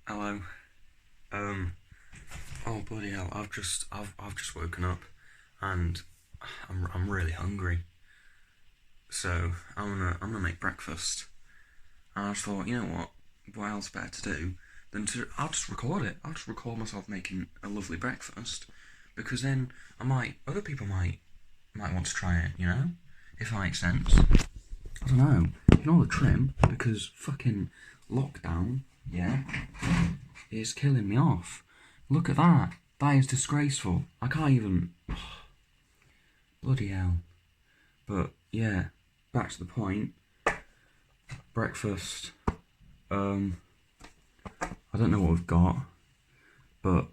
Hello. Um. Oh bloody hell! I've just woken up, and I'm really hungry. So I'm gonna make breakfast. And I just thought, you know what? What else better to do than to I'll just record it. I'll just record myself making a lovely breakfast, because then other people might want to try it. You know, if that makes sense. I don't know. Ignore the trim because fucking lockdown. Yeah. Is killing me off. Look at that. That is disgraceful. I can't even. Bloody hell. But yeah, back to the point. Breakfast. I don't know what we've got, but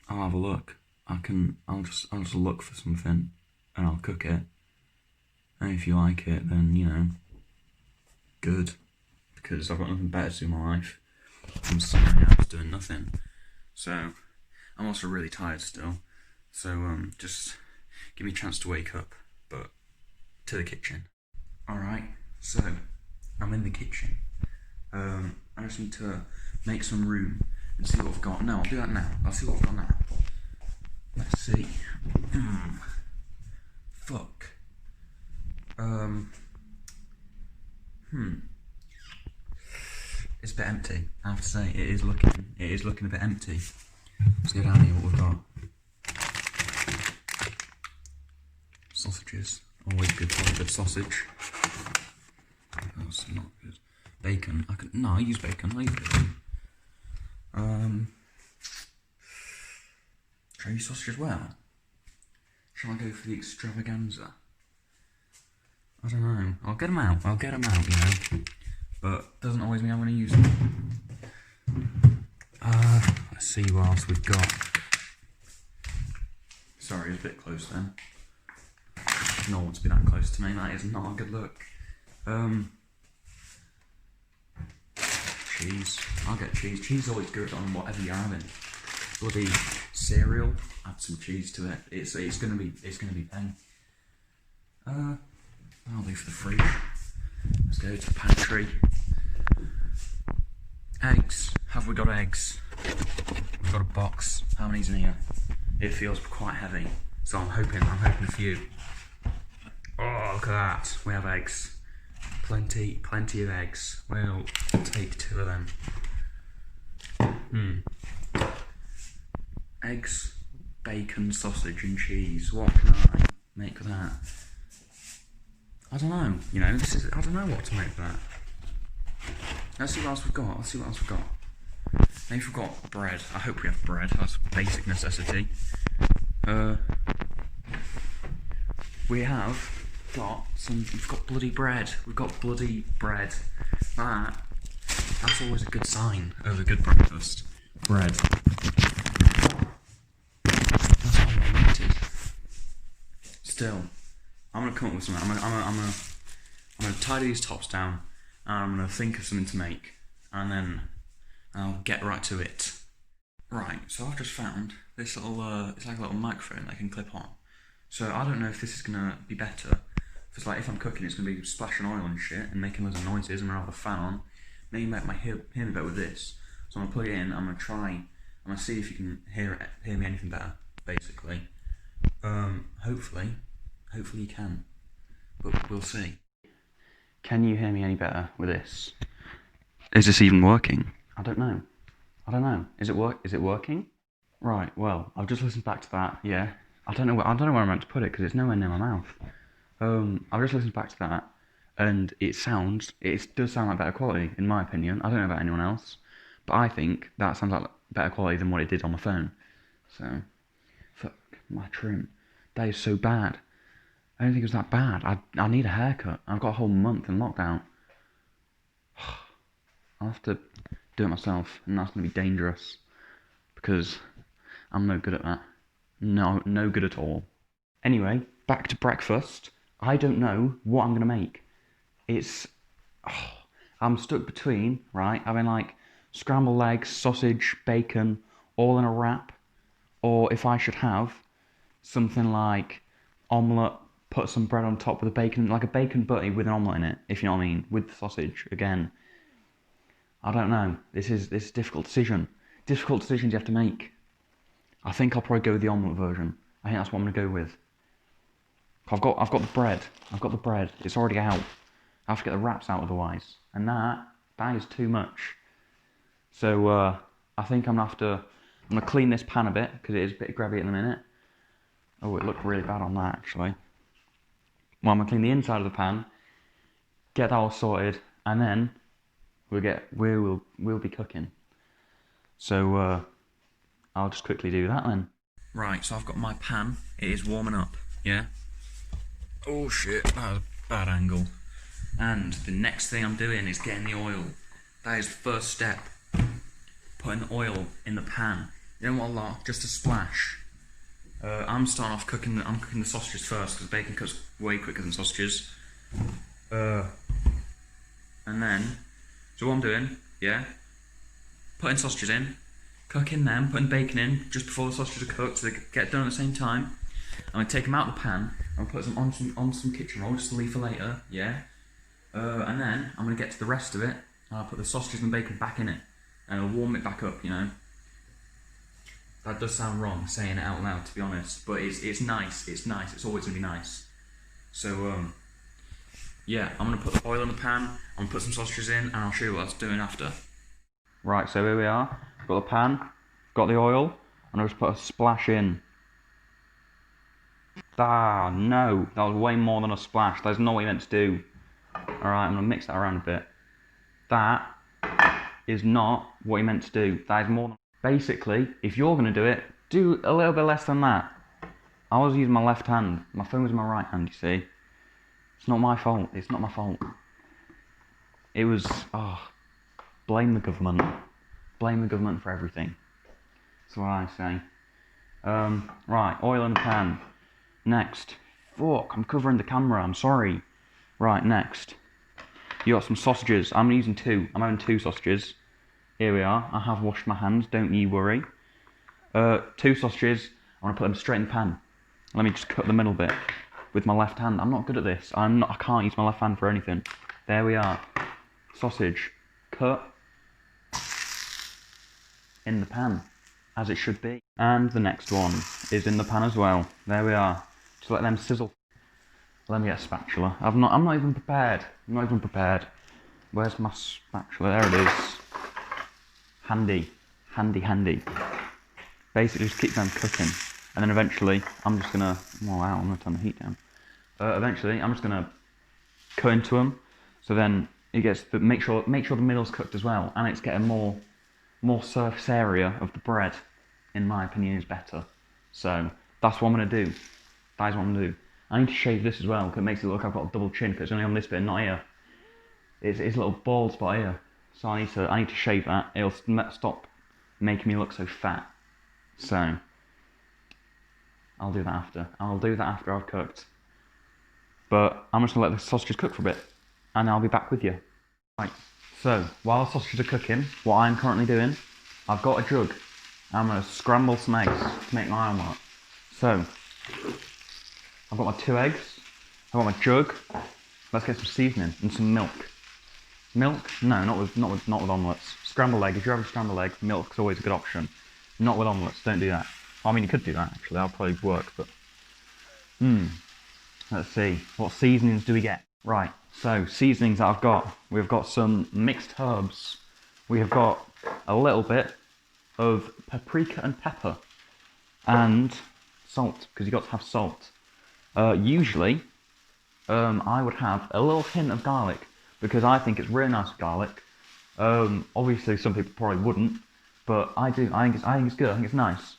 I'll have a look. I'll just look for something, and I'll cook it. And if you like it, then good, because I've got nothing better to do in my life. I'm sat in the house doing nothing. So I'm also really tired still. So just give me a chance to wake up. But to the kitchen. Alright, so I'm in the kitchen. I just need to make some room and see what I've got. No, I'll do that now. I'll see what I've got now. Let's see. Fuck. It's a bit empty, I have to say. It is looking a bit empty. Let's go down here, what we've got. Sausages. Always good for a good sausage. That's not good. Bacon. I use bacon. Should I use sausage as well? Shall I go for the extravaganza? I don't know. I'll get them out, But doesn't always mean I'm going to use them. Let's see what else we've got. Sorry, it's a bit close then. No one wants to be that close to me. That is not a good look. Cheese. I'll get cheese. Cheese is always good on whatever you're having. Bloody cereal. Add some cheese to it. It's gonna be pain. I'll do for the fridge. Let's go to the pantry. Eggs. Have we got eggs? We've got a box. How many's in here? It feels quite heavy, so I'm hoping a few. Oh, look at that. We have eggs. Plenty of eggs. We'll take 2 of them. Eggs, bacon, sausage and cheese. What can I make with that? I don't know. I don't know what to make with that. Let's see what else we've got. Maybe we've got bread. I hope we have bread. That's a basic necessity. We've got bloody bread. That's always a good sign of a good breakfast. Bread. That's all I wanted. Still, I'm gonna come up with something. I'm gonna tidy these tops down, and I'm gonna think of something to make, and then I'll get right to it. Right, so I've just found this little, it's like a little microphone that I can clip on. So I don't know if this is gonna be better. If I'm cooking, it's gonna be splashing oil and shit and making loads of noises, and I'm gonna have the fan on. Maybe you might hear me better with this. So I'm gonna plug it in. I'm gonna see if you can hear me anything better. Basically, hopefully you can, but we'll see. Can you hear me any better with this? Is this even working? I don't know. Is it working? Right. Well, I've just listened back to that. Yeah. I don't know where I'm meant to put it because it's nowhere near my mouth. I've just listened back to that, and it does sound like better quality in my opinion. I don't know about anyone else, but I think that sounds like better quality than what it did on my phone. So, fuck my trim. That is so bad. I don't think it was that bad. I need a haircut. I've got a whole month in lockdown. I'll have to do it myself, and that's going to be dangerous because I'm no good at that. No good at all. Anyway, back to breakfast. I don't know what I'm going to make. I'm stuck between, right, having like scrambled eggs, sausage, bacon, all in a wrap, or if I should have something like omelette, put some bread on top with a bacon, like a bacon butty with an omelette in it, if you know what I mean, with the sausage, again. I don't know. This is a difficult decision. Difficult decisions you have to make. I think I'll probably go with the omelette version. I think that's what I'm gonna go with. I've got the bread. I've got the bread. It's already out. I have to get the wraps out otherwise, and that is too much. So I think I'm gonna clean this pan a bit because it is a bit grabby at the minute. Oh, it looked really bad on that actually. Well, I'm gonna clean the inside of the pan, get that all sorted, and then we'll be cooking. So I'll just quickly do that then. Right, so I've got my pan. It is warming up. Yeah. Oh shit, that was a bad angle. And the next thing I'm doing is getting the oil. That is the first step. Putting the oil in the pan. You don't want a lot, just a splash. I'm starting off cooking. I'm cooking the sausages first because bacon cooks way quicker than sausages. And then, so what I'm doing, yeah, putting sausages in, cooking them, putting bacon in just before the sausages are cooked, so they get done at the same time. I'm gonna take them out of the pan. I'm gonna put them on some kitchen roll just to leave for later, yeah. And then I'm gonna get to the rest of it. And I'll put the sausages and bacon back in it, and I'll warm it back up. You know. That does sound wrong saying it out loud, to be honest, but it's nice. It's nice. It's always gonna be nice. So yeah, I'm gonna put the oil in the pan. I'm gonna put some sausages in, and I'll show you what I was doing after. Right, so here we are. Got the pan, got the oil, and I'll just put a splash in. Ah, no, that was way more than a splash. That's not what you meant to do. Alright, I'm gonna mix that around a bit. That is not what you meant to do. That is more than... Basically, if you're gonna do it, do a little bit less than that. I was using my left hand. My phone was in my right hand, you see. It's not my fault. It's not my fault. It was... blame the government. Blame the government for everything. That's what I say. Right, oil in the pan. Next. Fuck, I'm covering the camera, I'm sorry. Right, next. You got some sausages. I'm using two. I'm having 2 sausages. Here we are. I have washed my hands, don't you worry. 2 sausages. I want to put them straight in the pan. Let me just cut the middle bit with my left hand. I'm not good at this. I can't use my left hand for anything. There we are. Sausage. Cut. In the pan. As it should be. And the next one is in the pan as well. There we are. Just let them sizzle. Let me get a spatula. I'm not even prepared. I'm not even prepared. Where's my spatula? There it is. Handy. Handy, handy. Basically just keep them cooking. And then eventually, I'm just gonna... Oh wow, I'm gonna turn the heat down. Eventually, I'm just gonna cut into them. So then it gets... Make sure the middle's cooked as well. And it's getting more surface area of the bread, in my opinion, is better. So that's what I'm gonna do. That is what I'm gonna do. I need to shave this as well because it makes it look like I've got a double chin because it's only on this bit and not here. It's a little bald spot here. So I need to shave that. It'll stop making me look so fat. So I'll do that after. I'll do that after I've cooked. But I'm just gonna let the sausages cook for a bit and I'll be back with you. Right, so while the sausages are cooking, what I'm currently doing, I've got a jug. I'm gonna scramble some eggs to make my omelette. So I've got my 2 eggs, I've got my jug. Let's get some seasoning and some milk. Milk? No, not with omelettes. Scrambled egg. If you're having scrambled egg, milk's always a good option. Not with omelettes. Don't do that. Well, I mean, you could do that actually. That'll probably work. But let's see. What seasonings do we get? Right. So seasonings that I've got. We've got some mixed herbs. We have got a little bit of paprika and pepper, and salt because you've got to have salt. Usually, I would have a little hint of garlic because I think it's really nice with garlic. Obviously, some people probably wouldn't, but I do. I think it's good. I think it's nice.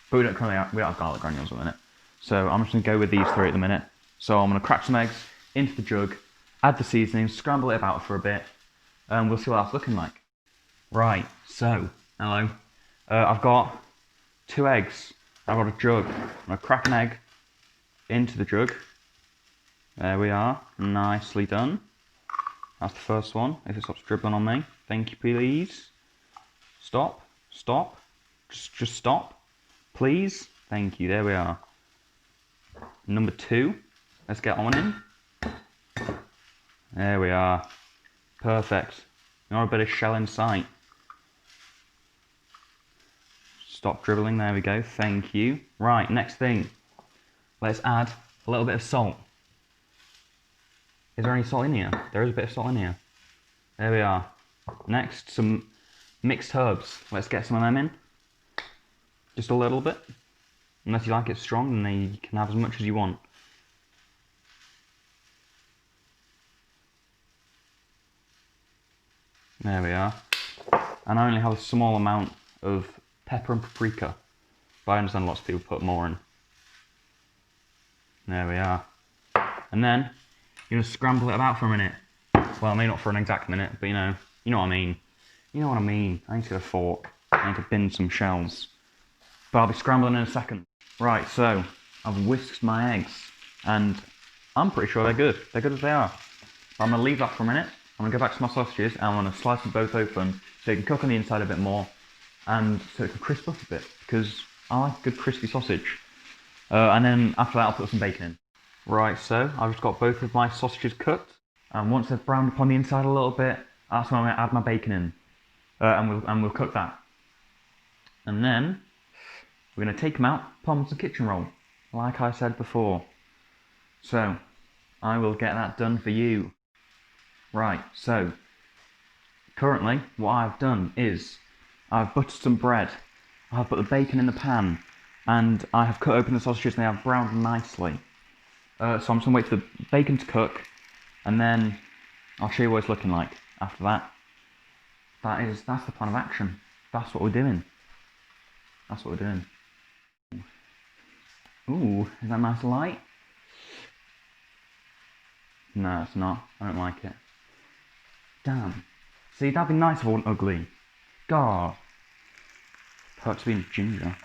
But we don't have garlic granules at the minute, so I'm just gonna go with these 3 at the minute. So I'm gonna crack some eggs into the jug, add the seasoning, scramble it about for a bit, and we'll see what that's looking like. Right. So hello. I've got 2 eggs. I've got a jug. I'm gonna crack an egg into the jug. There we are. Nicely done. That's the first one. If it stops dribbling on me. Thank you, please. Stop. Stop. Just stop. Please. Thank you. There we are. Number 2. Let's get on in. There we are. Perfect. Not a bit of shell in sight. Stop dribbling, there we go, thank you. Right, next thing. Let's add a little bit of salt. Is there any salt in here? There is a bit of salt in here. There we are. Next, some mixed herbs. Let's get some of them in. Just a little bit. Unless you like it strong, then you can have as much as you want. There we are. And I only have a small amount of pepper and paprika, but I understand lots of people put more in. There we are. And then you're gonna scramble it about for a minute. Well, maybe not for an exact minute, but you know what I mean. You know what I mean. I need to get a fork. I need to bin some shells. But I'll be scrambling in a second. Right, so I've whisked my eggs, and I'm pretty sure they're good. They're good as they are. But I'm gonna leave that for a minute. I'm going to go back to my sausages and I'm going to slice them both open so they can cook on the inside a bit more and so it can crisp up a bit because I like a good crispy sausage. And then after that I'll put some bacon in. Right, so I've just got both of my sausages cooked and once they've browned up on the inside a little bit, that's when I'm going to add my bacon in and we'll cook that. And then we're going to take them out, put them on some kitchen roll, like I said before. So I will get that done for you. Right, so currently what I've done is I've buttered some bread, I've put the bacon in the pan, and I have cut open the sausages and they have browned nicely. So I'm just going to wait for the bacon to cook, and then I'll show you what it's looking like after that. That's the plan of action. That's what we're doing. That's what we're doing. Ooh, is that nice light? No, it's not. I don't like it. Damn. See, that'd be nice if it wasn't ugly. God. Perks being ginger.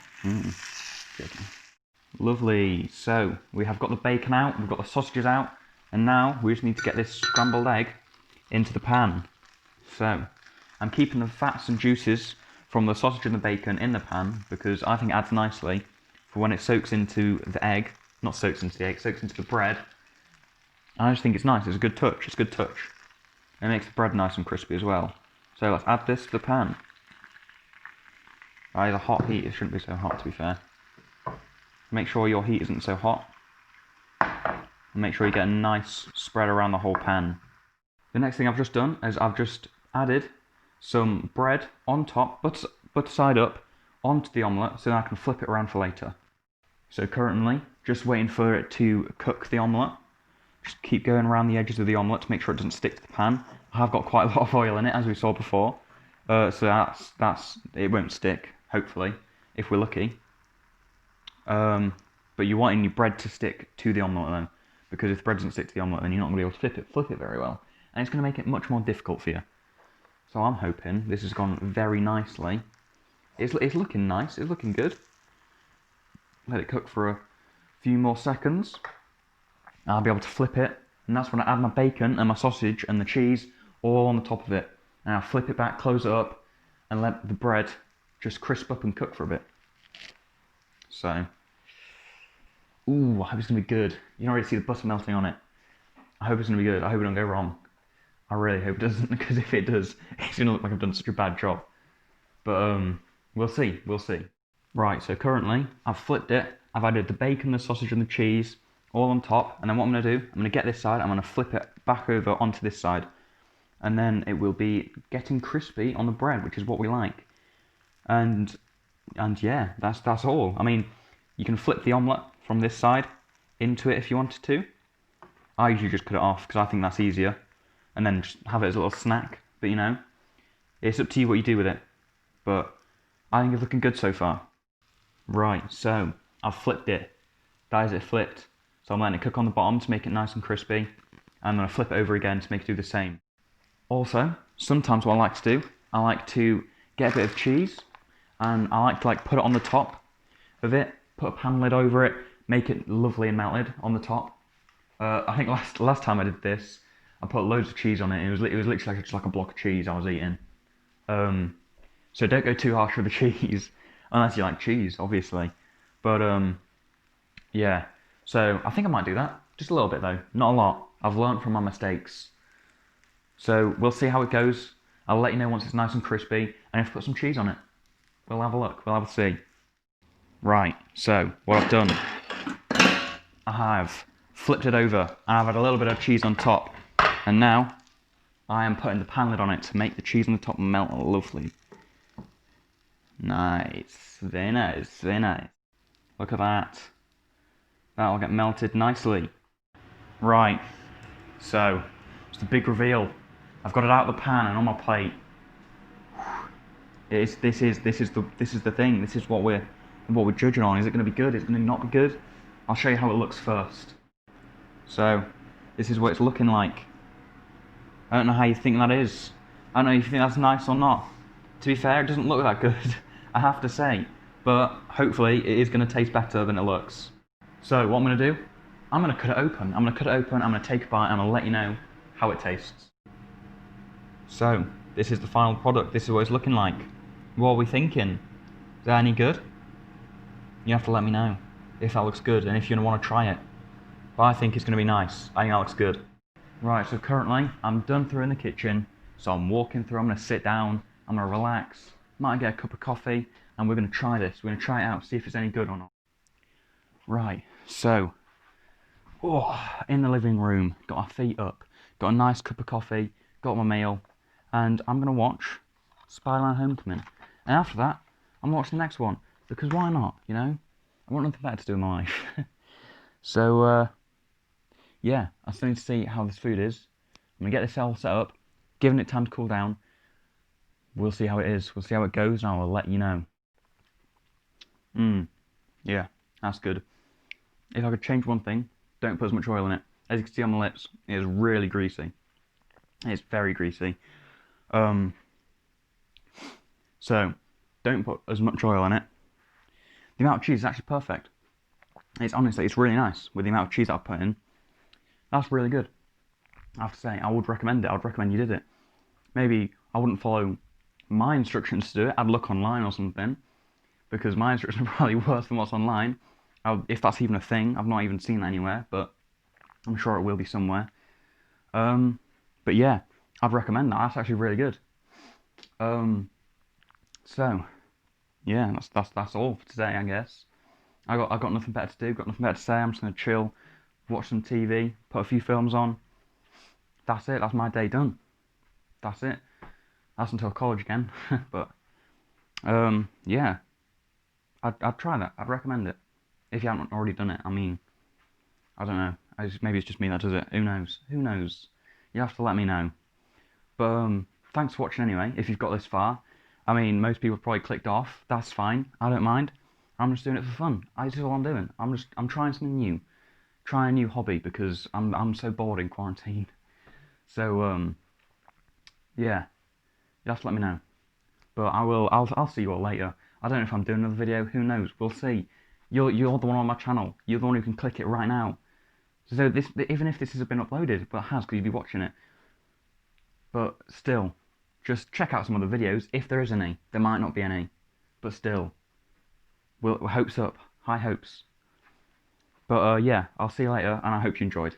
Lovely. So, we have got the bacon out, we've got the sausages out, and now we just need to get this scrambled egg into the pan. So, I'm keeping the fats and juices from the sausage and the bacon in the pan because I think it adds nicely for when it soaks into the egg. Not soaks into the egg, soaks into the bread. I just think it's nice, it's a good touch, it's a good touch. It makes the bread nice and crispy as well. So let's add this to the pan. Right, the hot heat, it shouldn't be so hot to be fair. Make sure your heat isn't so hot. And make sure you get a nice spread around the whole pan. The next thing I've just done is I've just added some bread on top, butter side up, onto the omelette so that I can flip it around for later. So currently, just waiting for it to cook the omelette. Just keep going around the edges of the omelette to make sure it doesn't stick to the pan. I have got quite a lot of oil in it, as we saw before. So it won't stick, hopefully, if we're lucky. But you want your bread to stick to the omelette then, because if the bread doesn't stick to the omelette, then you're not going to be able to flip it very well, and it's going to make it much more difficult for you. So I'm hoping this has gone very nicely. It's looking nice. It's looking good. Let it cook for a few more seconds. I'll be able to flip it, and that's when I add my bacon and my sausage and the cheese all on the top of it. And I'll flip it back, close it up, and let the bread just crisp up and cook for a bit. So, ooh, I hope it's going to be good. You can already see the butter melting on it. I hope it's going to be good. I hope it don't go wrong. I really hope it doesn't, because if it does, it's going to look like I've done such a bad job. But we'll see, we'll see. Right, so currently, I've flipped it. I've added the bacon, the sausage and the cheese all on top, and then what I'm going to do, I'm going to get this side, I'm going to flip it back over onto this side, and then it will be getting crispy on the bread, which is what we like. And yeah, that's all. I mean, you can flip the omelette from this side into it if you wanted to. I usually just cut it off because I think that's easier, and then just have it as a little snack. But you know, it's up to you what you do with it. But I think it's looking good so far. Right, so I've flipped it. That is it flipped. So I'm letting it cook on the bottom to make it nice and crispy. I'm going to flip it over again to make it do the same. Also, sometimes what I like to do, I like to get a bit of cheese, and I like to put it on the top of it, put a pan lid over it, make it lovely and melted on the top. I think last time I did this, I put loads of cheese on it. It was literally just like a block of cheese I was eating. So don't go too harsh with the cheese, unless you like cheese, obviously. But yeah. So I think I might do that. Just a little bit though, not a lot. I've learned from my mistakes. So we'll see how it goes. I'll let you know once it's nice and crispy, and if I put some cheese on it. We'll have a look, we'll have a see. Right, so what I've done, I have flipped it over, and I've had a little bit of cheese on top, and now I am putting the pan lid on it to make the cheese on the top melt lovely. Nice, very nice, very nice. Look at that. That'll get melted nicely. Right, so it's the big reveal. I've got it out of the pan and on my plate. This is the thing. This is what we're judging on. Is it going to be good? Is it going to not be good? I'll show you how it looks first. So this is what it's looking like. I don't know how you think that is. I don't know if you think that's nice or not. To be fair, it doesn't look that good, I have to say. But hopefully it is going to taste better than it looks. So what I'm going to do, I'm going to cut it open. I'm going to take a bite, and I'm going to let you know how it tastes. So, this is the final product. This is what it's looking like. What are we thinking? Is that any good? You have to let me know if that looks good and if you're going to want to try it. But I think it's going to be nice. I think that looks good. Right, so currently I'm done through in the kitchen. So I'm walking through, I'm going to sit down, I'm going to relax, might get a cup of coffee, and we're going to try this. We're going to try it out, see if it's any good or not. Right, so, in the living room, got my feet up, got a nice cup of coffee, got my meal, and I'm going to watch Spider-Man Homecoming. And after that, I'm going to watch the next one, because why not, you know? I want nothing better to do in my life. So, yeah, I still need to see how this food is. I'm going to get this all set up, giving it time to cool down. We'll see how it is, we'll see how it goes, and I will let you know. Yeah, that's good. If I could change one thing, don't put as much oil in it. As you can see on my lips, it is really greasy. It's very greasy. So, don't put as much oil in it. The amount of cheese is actually perfect. It's really nice with the amount of cheese I've put in. That's really good. I have to say, I would recommend it. I would recommend you did it. Maybe I wouldn't follow my instructions to do it. I'd look online or something, because my instructions are probably worse than what's online. If that's even a thing, I've not even seen that anywhere, but I'm sure it will be somewhere. But yeah, I'd recommend that. That's actually really good. So yeah, that's all for today, I guess. I got nothing better to do. Got nothing better to say. I'm just gonna chill, watch some TV, put a few films on. That's it. That's my day done. That's it. That's until college again. But yeah, I'd try that. I'd recommend it if you haven't already done it. I mean, I don't know. Maybe it's just me that does it. Who knows? Who knows? You have to let me know. But thanks for watching anyway. If you've got this far, I mean, most people probably clicked off. That's fine. I don't mind. I'm just doing it for fun. This is all I'm doing. I'm trying something new. Try a new hobby because I'm so bored in quarantine. So yeah, you have to let me know. But I'll see you all later. I don't know if I'm doing another video. Who knows? We'll see. You're the one on my channel. You're the one who can click it right now. So even if this has been uploaded, but it has, because you'll be watching it. But still, just check out some other videos if there is any. There might not be any, but still, we'll hopes up, high hopes. But yeah, I'll see you later, and I hope you enjoyed.